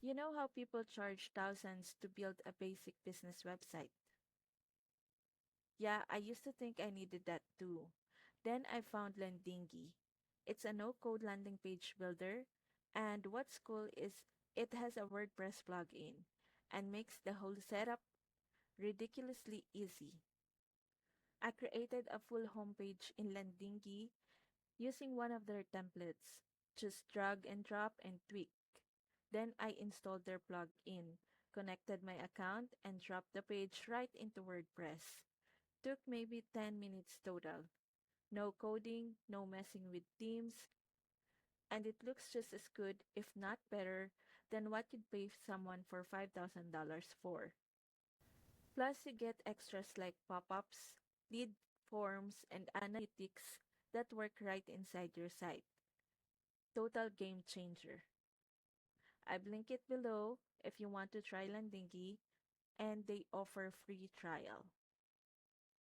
You know how people charge thousands to build a basic business website? Yeah, I used to think I needed that too. Then I found Lendingi. It's a no-code landing page builder, and what's cool is it has a WordPress plugin and makes the whole setup ridiculously easy. I created a full homepage in Lendingi using one of their templates. Just drag and drop and tweak. Then I installed their plugin, connected my account, and dropped the page right into WordPress. Took maybe 10 minutes total. No coding, no messing with themes, and it looks just as good, if not better, than what you'd pay someone for $5,000 for. Plus, you get extras like pop ups, lead forms, and analytics that work right inside your site. Total game changer. I've linked it below if you want to try Landingi, and they offer free trial.